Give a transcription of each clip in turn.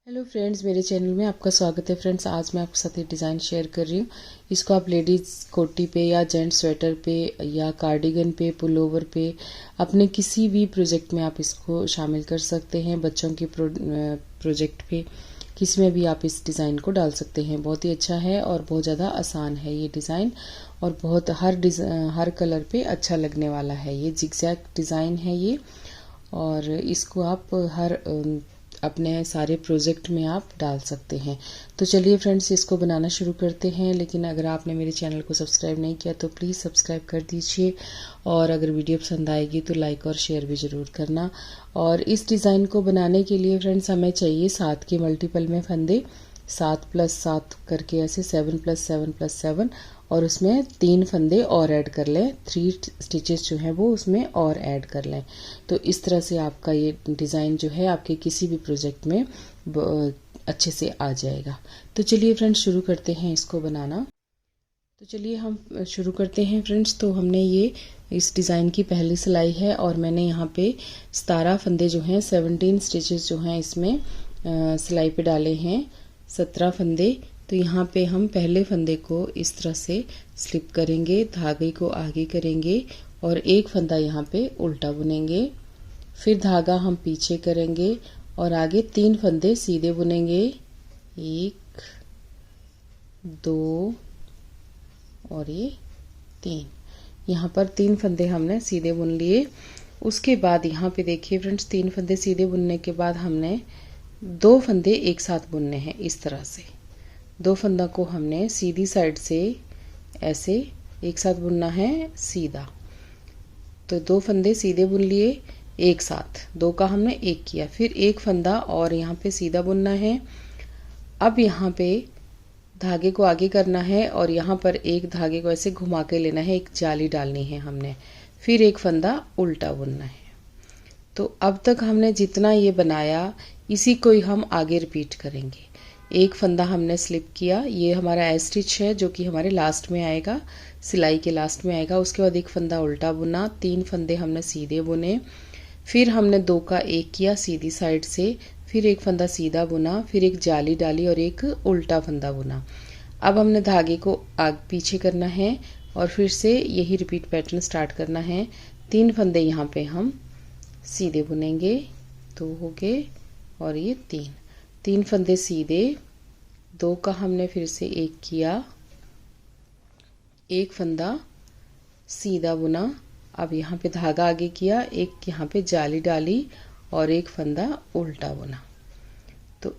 Hello friends, मेरे channel में आपका स्वागत है। फ्रेंड्स, आज मैं आपके साथ एक डिज़ाइन शेयर कर रही हूँ। इसको आप लेडीज़ कोटी पे या जेंट्स स्वेटर पे या कार्डिगन पे, पुलोवर पे, अपने किसी भी प्रोजेक्ट में आप इसको शामिल कर सकते हैं। बच्चों के प्रोजेक्ट पे किसी में भी आप इस डिज़ाइन को डाल सकते हैं। बहुत ही अच्छा है और बहुत ज़्यादा आसान है ये डिज़ाइन, और बहुत हर कलर पे अच्छा लगने वाला है। ये जिगजैग डिज़ाइन है ये, और इसको आप अपने सारे प्रोजेक्ट में आप डाल सकते हैं। तो चलिए फ्रेंड्स, इसको बनाना शुरू करते हैं। लेकिन अगर आपने मेरे चैनल को सब्सक्राइब नहीं किया तो प्लीज़ सब्सक्राइब कर दीजिए, और अगर वीडियो पसंद आएगी तो लाइक और शेयर भी ज़रूर करना। और इस डिज़ाइन को बनाने के लिए फ्रेंड्स हमें चाहिए 7 के मल्टीपल में फंदे, 7+7 करके ऐसे 7+7+7, और उसमें 3 फंदे और ऐड कर लें। 3 स्टिचेस जो हैं वो उसमें और ऐड कर लें। तो इस तरह से आपका ये डिज़ाइन जो है आपके किसी भी प्रोजेक्ट में अच्छे से आ जाएगा। तो चलिए फ्रेंड्स, शुरू करते हैं इसको बनाना। तो चलिए हम शुरू करते हैं फ्रेंड्स। तो हमने ये इस डिज़ाइन की पहली सिलाई है, और मैंने यहाँ पे 17 फंदे जो हैं, 17 स्टिचेस जो हैं इसमें सिलाई पे डाले हैं। 17 फंदे। तो यहाँ पे हम पहले फंदे को इस तरह से स्लिप करेंगे, धागे को आगे करेंगे और एक फंदा यहाँ पे उल्टा बुनेंगे। फिर धागा हम पीछे करेंगे और आगे 3 फंदे सीधे बुनेंगे, 1 2 और ये 3। यहाँ पर 3 फंदे हमने सीधे बुन लिए। उसके बाद यहाँ पे देखिए फ्रेंड्स, 3 फंदे सीधे बुनने के बाद हमने 2 फंदे एक साथ बुनने हैं। इस तरह से 2 फंदा को हमने सीधी साइड से ऐसे एक साथ बुनना है सीधा। तो 2 फंदे सीधे बुन लिए एक साथ, 2 का हमने 1 किया। फिर एक फंदा और यहाँ पे सीधा बुनना है। अब यहाँ पे धागे को आगे करना है और यहाँ पर एक धागे को ऐसे घुमा के लेना है, एक जाली डालनी है हमने। फिर एक फंदा उल्टा बुनना है। तो अब तक हमने जितना ये बनाया इसी को ही हम आगे रिपीट करेंगे। एक फंदा हमने स्लिप किया, ये हमारा ए स्टिच है जो कि हमारे लास्ट में आएगा, सिलाई के लास्ट में आएगा। उसके बाद एक फंदा उल्टा बुना, 3 फंदे हमने सीधे बुने। फिर हमने 2 का 1 किया सीधी साइड से, फिर एक फंदा सीधा बुना, फिर एक जाली डाली और एक उल्टा फंदा बुना। अब हमने धागे को आगे पीछे करना है और फिर से यही रिपीट पैटर्न स्टार्ट करना है। 3 फंदे यहाँ पे हम सीधे बुनेंगे, 2 हो गए और ये 3 फंदे सीधे, 2 का हमने फिर से 1 किया, एक फंदा सीधा बुना। अब यहाँ पे धागा आगे किया, एक यहाँ पे जाली डाली और एक फंदा उल्टा बुना। तो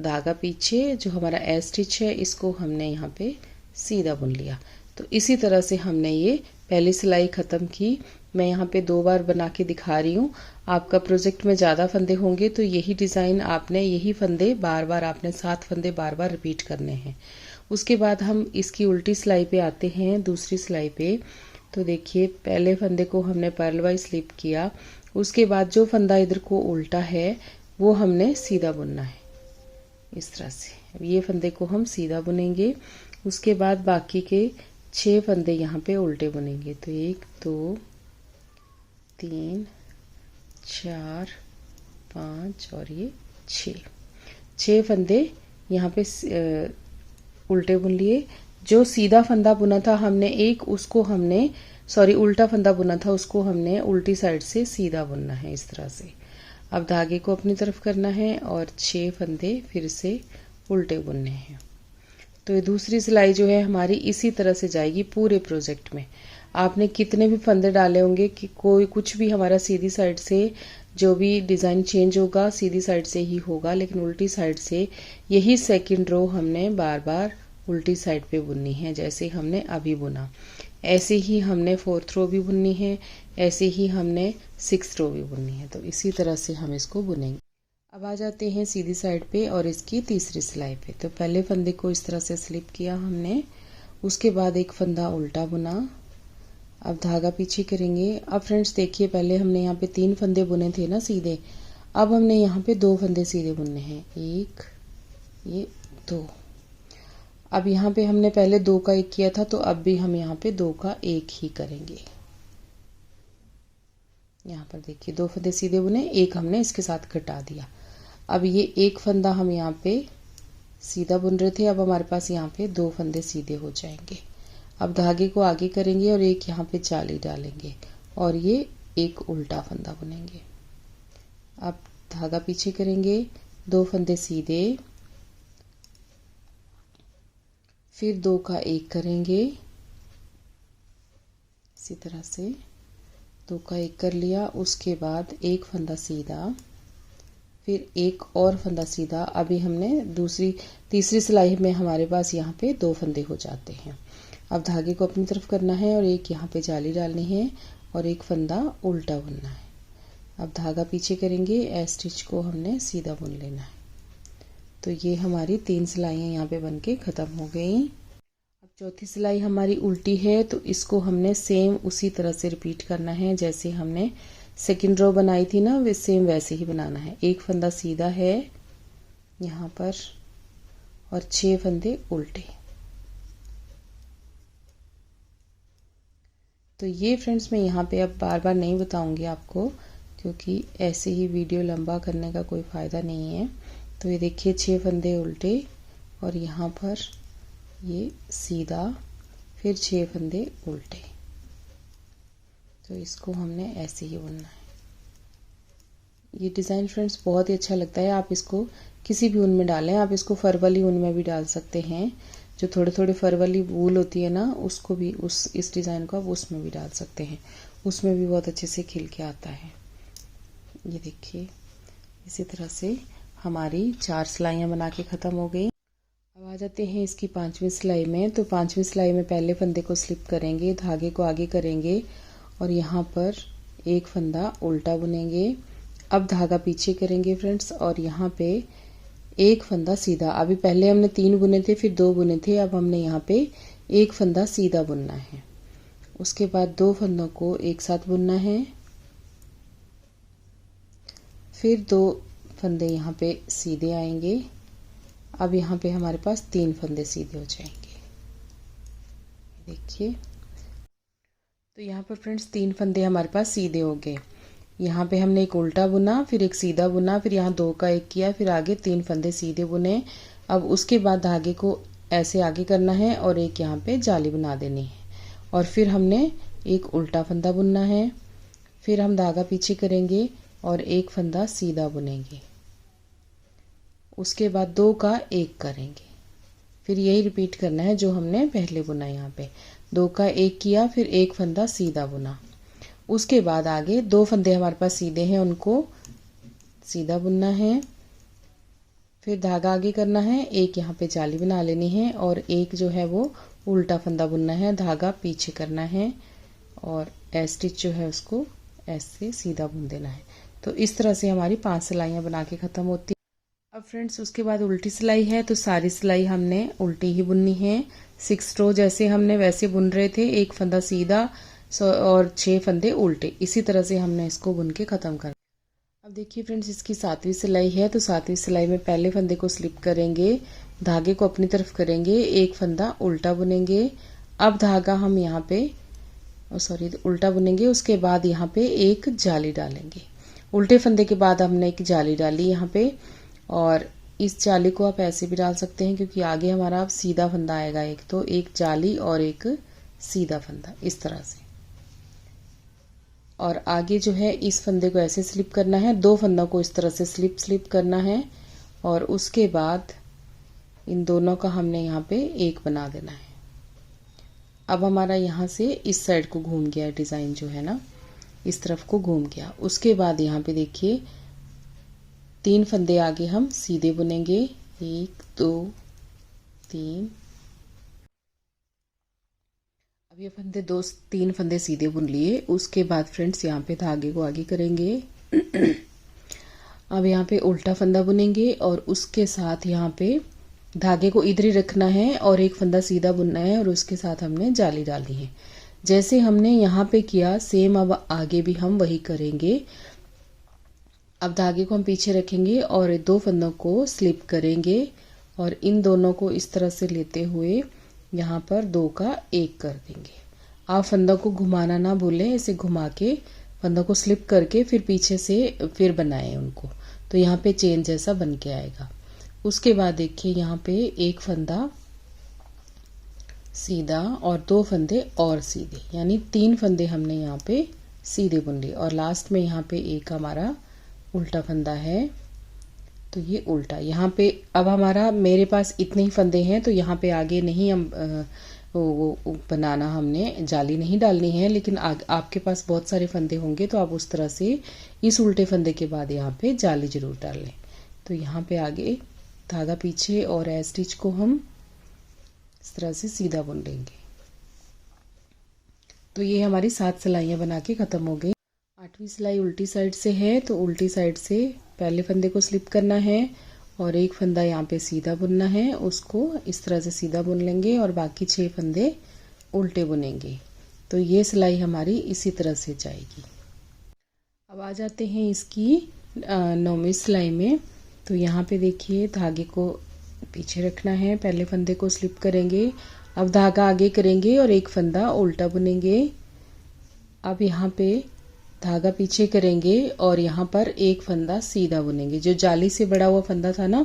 धागा पीछे, जो हमारा ए स्टिच है इसको हमने यहाँ पे सीधा बुन लिया। तो इसी तरह से हमने ये पहली सिलाई ख़त्म की। मैं यहाँ पे 2 बार बना के दिखा रही हूँ। आपका प्रोजेक्ट में ज़्यादा फंदे होंगे तो यही डिज़ाइन आपने, यही फंदे बार बार आपने 7 फंदे बार बार रिपीट करने हैं। उसके बाद हम इसकी उल्टी सिलाई पे आते हैं, दूसरी सिलाई पे। तो देखिए, पहले फंदे को हमने पर्ल वाइज स्लिप किया। उसके बाद जो फंदा इधर को उल्टा है वो हमने सीधा बुनना है इस तरह से। अब ये फंदे को हम सीधा बुनेंगे। उसके बाद बाकी के 6 फंदे यहाँ पे उल्टे बुनेंगे। तो 1 2 3 4 5 और ये 6 फंदे यहाँ पे उल्टे बुन लिए। जो सीधा फंदा बुना था हमने एक, उसको हमने उल्टा फंदा बुना था उसको हमने उल्टी साइड से सीधा बुनना है इस तरह से। अब धागे को अपनी तरफ करना है और 6 फंदे फिर से उल्टे बुनने हैं। तो ये दूसरी सिलाई जो है हमारी इसी तरह से जाएगी पूरे प्रोजेक्ट में। आपने कितने भी फंदे डाले होंगे कि कोई कुछ भी हमारा सीधी साइड से जो भी डिज़ाइन चेंज होगा सीधी साइड से ही होगा, लेकिन उल्टी साइड से यही सेकंड रो हमने बार बार उल्टी साइड पे बुननी है। जैसे हमने अभी बुना ऐसे ही हमने 4th रो भी बुननी है, ऐसे ही हमने 6th रो भी बुननी है। तो इसी तरह से हम इसको बुनेंगे। अब आ जाते हैं सीधी साइड पे और इसकी तीसरी सिलाई पे। तो पहले फंदे को इस तरह से स्लिप किया हमने, उसके बाद एक फंदा उल्टा बुना। अब धागा पीछे करेंगे। अब फ्रेंड्स देखिए, पहले हमने यहाँ पे 3 फंदे बुने थे ना सीधे, अब हमने यहाँ पे 2 फंदे सीधे बुनने हैं, 1 ये 2। अब यहाँ पे हमने पहले 2 का 1 किया था, तो अब भी हम यहाँ पे 2 का 1 ही करेंगे। यहाँ पर देखिए 2 फंदे सीधे बुने, एक हमने इसके साथ घटा दिया। अब ये एक फंदा हम यहाँ पे सीधा बुन रहे थे, अब हमारे पास यहाँ पे 2 फंदे सीधे हो जाएंगे। अब धागे को आगे करेंगे और एक यहाँ पे जाली डालेंगे और ये एक उल्टा फंदा बुनेंगे। अब धागा पीछे करेंगे, 2 फंदे सीधे, फिर 2 का 1 करेंगे, इसी तरह से 2 का 1 कर लिया। उसके बाद एक फंदा सीधा, फिर एक और फंदा सीधा। अभी हमने तीसरी सिलाई में हमारे पास यहाँ पे 2 फंदे हो जाते हैं। अब धागे को अपनी तरफ करना है और एक यहाँ पे जाली डालनी है और एक फंदा उल्टा बुनना है। अब धागा पीछे करेंगे, ए स्टिच को हमने सीधा बुन लेना है। तो ये हमारी 3 सिलाइयाँ यहाँ पे बन के ख़त्म हो गई। अब चौथी सिलाई हमारी उल्टी है, तो इसको हमने सेम उसी तरह से रिपीट करना है जैसे हमने सेकंड रो बनाई थी ना, वे सेम वैसे ही बनाना है। एक फंदा सीधा है यहाँ पर और 6 फंदे उल्टे। तो ये फ्रेंड्स मैं यहाँ पे अब बार बार नहीं बताऊंगी आपको, क्योंकि ऐसे ही वीडियो लंबा करने का कोई फ़ायदा नहीं है। तो ये देखिए 6 फंदे उल्टे और यहाँ पर ये सीधा, फिर 6 फंदे उल्टे। तो इसको हमने ऐसे ही बुनना है। ये डिज़ाइन फ्रेंड्स बहुत ही अच्छा लगता है। आप इसको किसी भी ऊन में डालें, आप इसको फर वाली ऊन में भी डाल सकते हैं। जो थोड़े थोड़े फर वाली वूल होती है ना, उसको भी इस डिज़ाइन को आप उसमें भी डाल सकते हैं, उसमें भी बहुत अच्छे से खिल के आता है। ये देखिए इसी तरह से हमारी 4 सिलाइयाँ बना के ख़त्म हो गई। अब आ जाते हैं इसकी 5वीं सिलाई में। तो 5वीं सिलाई में पहले फंदे को स्लिप करेंगे, धागे को आगे करेंगे और यहाँ पर एक फंदा उल्टा बुनेंगे। अब धागा पीछे करेंगे फ्रेंड्स और यहाँ पे एक फंदा सीधा। अभी पहले हमने 3 बुने थे, फिर 2 बुने थे, अब हमने यहाँ पे एक फंदा सीधा बुनना है। उसके बाद 2 फंदों को एक साथ बुनना है, फिर 2 फंदे यहाँ पे सीधे आएंगे। अब यहाँ पे हमारे पास 3 फंदे सीधे हो जाएंगे। देखिए तो यहाँ पर फ्रेंड्स 3 फंदे हमारे पास सीधे हो गए। यहाँ पे हमने एक उल्टा बुना, फिर एक सीधा बुना, फिर यहाँ 2 का 1 किया, फिर आगे 3 फंदे सीधे बुने। अब उसके बाद धागे को ऐसे आगे करना है और एक यहाँ पे जाली बना देनी है और फिर हमने एक उल्टा फंदा बुनना है। फिर हम धागा पीछे करेंगे और एक फंदा सीधा बुनेंगे। उसके बाद 2 का 1 करेंगे, फिर यही रिपीट करना है जो हमने पहले बुना। यहाँ पे 2 का 1 किया, फिर एक फंदा सीधा बुना। उसके बाद आगे 2 फंदे हमारे पास सीधे हैं, उनको सीधा बुनना है। फिर धागा आगे करना है, एक यहाँ पे जाली बना लेनी है और एक जो है वो उल्टा फंदा बुनना है। धागा पीछे करना है और ए स्टिच जो है उसको ऐसे सीधा बुन देना है। तो इस तरह से हमारी 5 सिलाइयाँ बना के ख़त्म होती है। अब फ्रेंड्स उसके बाद उल्टी सिलाई है, तो सारी सिलाई हमने उल्टी ही बुननी है। 6 रो जैसे हमने वैसे बुन रहे थे, एक फंदा सीधा और 6 फंदे उल्टे, इसी तरह से हमने इसको बुन के ख़त्म कर। अब देखिए फ्रेंड्स इसकी 7वीं सिलाई है। तो 7वीं सिलाई में पहले फंदे को स्लिप करेंगे, धागे को अपनी तरफ करेंगे, एक फंदा उल्टा बुनेंगे। अब धागा हम यहाँ पे उल्टा बुनेंगे। उसके बाद यहाँ पे एक जाली डालेंगे। उल्टे फंदे के बाद हमने एक जाली डाली यहाँ पे, और इस जाली को आप ऐसे भी डाल सकते हैं क्योंकि आगे हमारा अब सीधा फंदा आएगा एक, तो एक जाली और एक सीधा फंदा इस तरह से। और आगे जो है इस फंदे को ऐसे स्लिप करना है, 2 फंदों को इस तरह से स्लिप करना है और उसके बाद इन दोनों का हमने यहाँ पे एक बना देना है। अब हमारा यहाँ से इस साइड को घूम गया डिज़ाइन जो है ना, इस तरफ को घूम गया। उसके बाद यहाँ पे देखिए 3 फंदे आगे हम सीधे बुनेंगे, 1 2 3। अब ये फंदे 3 फंदे सीधे बुन लिए। उसके बाद फ्रेंड्स यहाँ पे धागे को आगे करेंगे। अब यहाँ पे उल्टा फंदा बुनेंगे और उसके साथ यहाँ पे धागे को इधर ही रखना है और एक फंदा सीधा बुनना है और उसके साथ हमने जाली डालनी है। जैसे हमने यहाँ पे किया सेम अब आगे भी हम वही करेंगे। अब धागे को हम पीछे रखेंगे और 2 फंदों को स्लिप करेंगे और इन दोनों को इस तरह से लेते हुए यहाँ पर 2 का 1 कर देंगे। आप फंदों को घुमाना ना भूलें, ऐसे घुमा के फंदों को स्लिप करके फिर पीछे से फिर बनाएं उनको, तो यहाँ पे चेन जैसा बन के आएगा। उसके बाद देखिए यहाँ पे एक फंदा सीधा और 2 फंदे और सीधे, यानी 3 फंदे हमने यहाँ पे सीधे बुन लिए और लास्ट में यहाँ पे एक हमारा उल्टा फंदा है, तो ये उल्टा। यहाँ पे अब हमारा, मेरे पास इतने ही फंदे हैं तो यहाँ पे आगे नहीं हम वो बनाना, हमने जाली नहीं डालनी है, लेकिन आपके पास बहुत सारे फंदे होंगे तो आप उस तरह से इस उल्टे फंदे के बाद यहाँ पे जाली जरूर डाल लें। तो यहाँ पे आगे धागा पीछे और ए स्टिच को हम इस तरह से सीधा बुन लेंगे। तो ये हमारी 7 सिलाइयाँ बना के ख़त्म हो गई। 8वीं सिलाई उल्टी साइड से है, तो उल्टी साइड से पहले फंदे को स्लिप करना है और एक फंदा यहाँ पे सीधा बुनना है, उसको इस तरह से सीधा बुन लेंगे और बाकी 6 फंदे उल्टे बुनेंगे। तो ये सिलाई हमारी इसी तरह से जाएगी। अब आ जाते हैं इसकी 9वीं सिलाई में। तो यहाँ पे देखिए धागे को पीछे रखना है, पहले फंदे को स्लिप करेंगे, अब धागा आगे करेंगे और एक फंदा उल्टा बुनेंगे। अब यहाँ पे धागा पीछे करेंगे और यहाँ पर एक फंदा सीधा बुनेंगे। जो जाली से बड़ा हुआ फंदा था ना,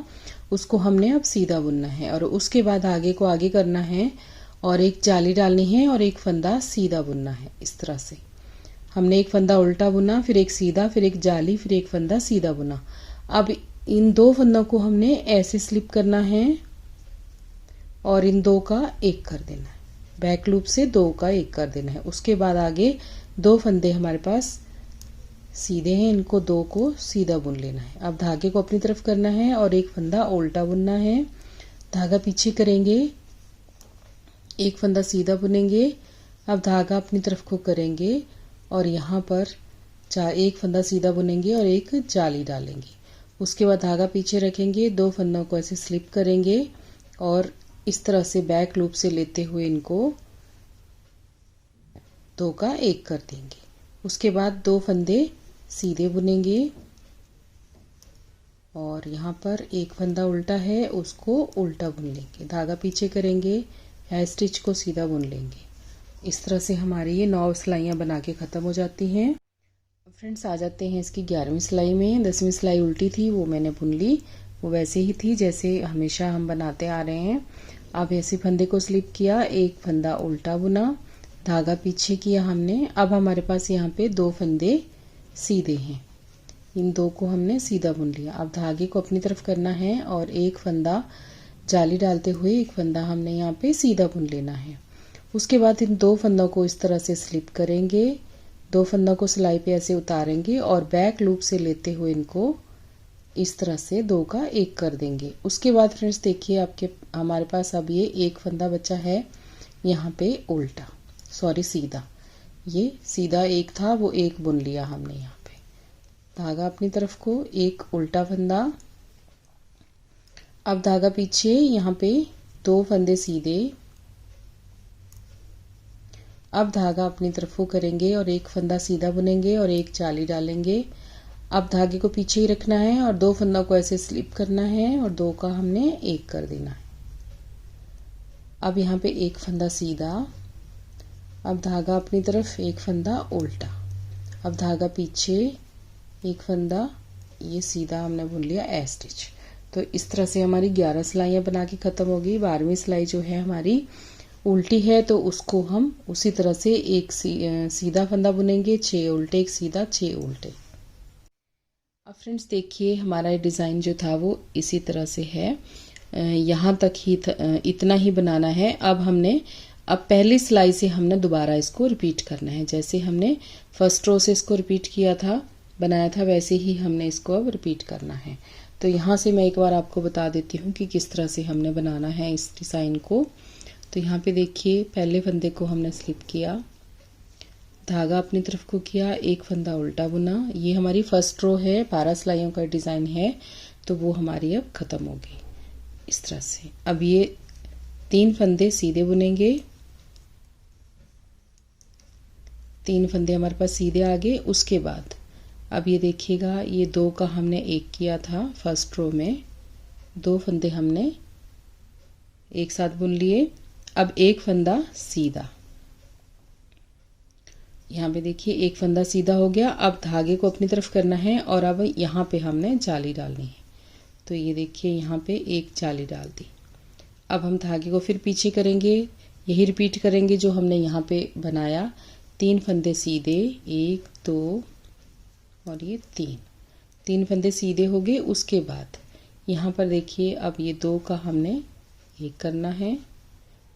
उसको हमने अब सीधा बुनना है और उसके बाद धागे को आगे करना है और एक जाली डालनी है और एक फंदा सीधा बुनना है। इस तरह से हमने एक फंदा उल्टा बुना, फिर एक सीधा, फिर एक जाली, फिर एक फंदा सीधा बुना। अब इन 2 फंदों को हमने ऐसे स्लिप करना है और इन 2 का एक कर देना है, बैक लूप से 2 का एक कर देना है। उसके बाद आगे 2 फंदे हमारे पास सीधे हैं, इनको 2 को सीधा बुन लेना है। अब धागे को अपनी तरफ करना है और एक फंदा उल्टा बुनना है। धागा पीछे करेंगे, एक फंदा सीधा बुनेंगे। अब धागा अपनी तरफ को करेंगे और यहाँ पर एक फंदा सीधा बुनेंगे और एक जाली डालेंगे। उसके बाद धागा पीछे रखेंगे, 2 फंदों को ऐसे स्लिप करेंगे और इस तरह से बैक लूप से लेते हुए इनको 2 का एक कर देंगे। उसके बाद 2 फंदे सीधे बुनेंगे और यहाँ पर एक फंदा उल्टा है, उसको उल्टा बुन लेंगे। धागा पीछे करेंगे, है स्टिच को सीधा बुन लेंगे। इस तरह से हमारी ये 9 सिलाइयाँ बना के ख़त्म हो जाती हैं। फ्रेंड्स आ जाते हैं इसकी 11वीं सिलाई में। 10वीं सिलाई उल्टी थी, वो मैंने बुन ली, वो वैसे ही थी जैसे हमेशा हम बनाते आ रहे हैं। अब ऐसे फंदे को स्लिप किया, एक फंदा उल्टा बुना, धागा पीछे किया हमने। अब हमारे पास यहाँ पे 2 फंदे सीधे हैं, इन 2 को हमने सीधा बुन लिया। अब धागे को अपनी तरफ करना है और एक फंदा जाली डालते हुए एक फंदा हमने यहाँ पे सीधा बुन लेना है। उसके बाद इन 2 फंदों को इस तरह से स्लिप करेंगे, 2 फंदों को सिलाई पे ऐसे उतारेंगे और बैक लूप से लेते हुए इनको इस तरह से 2 का एक कर देंगे। उसके बाद फ्रेंड्स देखिए हमारे पास अब ये एक फंदा बचा है यहाँ पे उल्टा, सॉरी सीधा। ये सीधा एक था, वो एक बुन लिया हमने यहाँ पे। धागा अपनी तरफ को, एक उल्टा फंदा, अब धागा पीछे, यहाँ पे 2 फंदे सीधे, अब धागा अपनी तरफ को करेंगे और एक फंदा सीधा बुनेंगे और एक जाली डालेंगे। अब धागे को पीछे ही रखना है और 2 फंदों को ऐसे स्लिप करना है और 2 का हमने एक कर देना है। अब यहाँ पे एक फंदा सीधा, अब धागा अपनी तरफ, एक फंदा उल्टा, अब धागा पीछे, एक फंदा, ये सीधा हमने बुन लिया ए स्टिच। तो इस तरह से हमारी 11 सिलाइयाँ बना के ख़त्म हो गई। 12वीं सिलाई जो है हमारी उल्टी है, तो उसको हम उसी तरह से एक सीधा फंदा बुनेंगे, 6 उल्टे, एक सीधा, 6 उल्टे। अब फ्रेंड्स देखिए हमारा डिज़ाइन जो था वो इसी तरह से है, यहाँ तक ही इतना ही बनाना है। अब पहली सिलाई से हमने दोबारा इसको रिपीट करना है। जैसे हमने फर्स्ट रो से इसको रिपीट किया था, बनाया था, वैसे ही हमने इसको अब रिपीट करना है। तो यहाँ से मैं एक बार आपको बता देती हूँ कि किस तरह से हमने बनाना है इस डिज़ाइन को। तो यहाँ पे देखिए पहले फंदे को हमने स्लिप किया, धागा अपनी तरफ को किया, एक फंदा उल्टा बुना। ये हमारी फर्स्ट रो है, 12 सिलाइयों का डिज़ाइन है, तो वो हमारी अब ख़त्म हो गई इस तरह से। अब ये 3 फंदे सीधे बुनेंगे, 3 फंदे हमारे पास सीधे आ गए। उसके बाद अब ये देखिएगा, ये 2 का हमने एक किया था फर्स्ट रो में, 2 फंदे हमने एक साथ बुन लिए। अब एक फंदा सीधा, यहाँ पे देखिए एक फंदा सीधा हो गया। अब धागे को अपनी तरफ करना है और अब यहाँ पे हमने जाली डालनी है। तो ये देखिए यहाँ पे एक जाली डाल दी। अब हम धागे को फिर पीछे करेंगे, यही रिपीट करेंगे जो हमने यहाँ पे बनाया। 3 फंदे सीधे, 1 2 और ये 3 फंदे सीधे हो गए। उसके बाद यहाँ पर देखिए अब ये 2 का हमने एक करना है।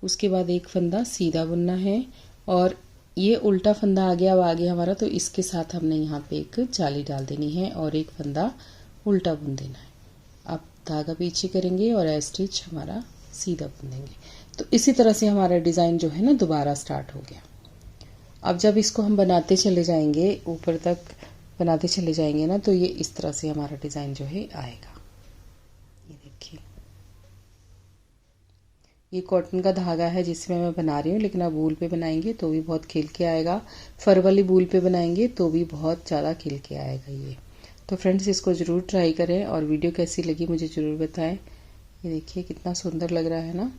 उसके बाद एक फंदा सीधा बुनना है और ये उल्टा फंदा आ गया, अब आगे हमारा, तो इसके साथ हमने यहाँ पे एक जाली डाल देनी है और एक फंदा उल्टा बुन देना है। अब धागा पीछे करेंगे और स्टिच हमारा सीधा बुन देंगे। तो इसी तरह से हमारा डिज़ाइन जो है ना दोबारा स्टार्ट हो गया। अब जब इसको हम बनाते चले जाएंगे, ऊपर तक बनाते चले जाएंगे ना, तो ये इस तरह से हमारा डिज़ाइन जो है आएगा। ये देखिए ये कॉटन का धागा है जिसमें मैं बना रही हूँ, लेकिन आप वूल पे बनाएंगे तो भी बहुत खिल के आएगा। फर वाली वूल पे बनाएंगे तो भी बहुत ज़्यादा खिल के आएगा ये। तो फ्रेंड्स इसको ज़रूर ट्राई करें और वीडियो कैसी लगी मुझे ज़रूर बताएं। ये देखिए कितना सुंदर लग रहा है ना।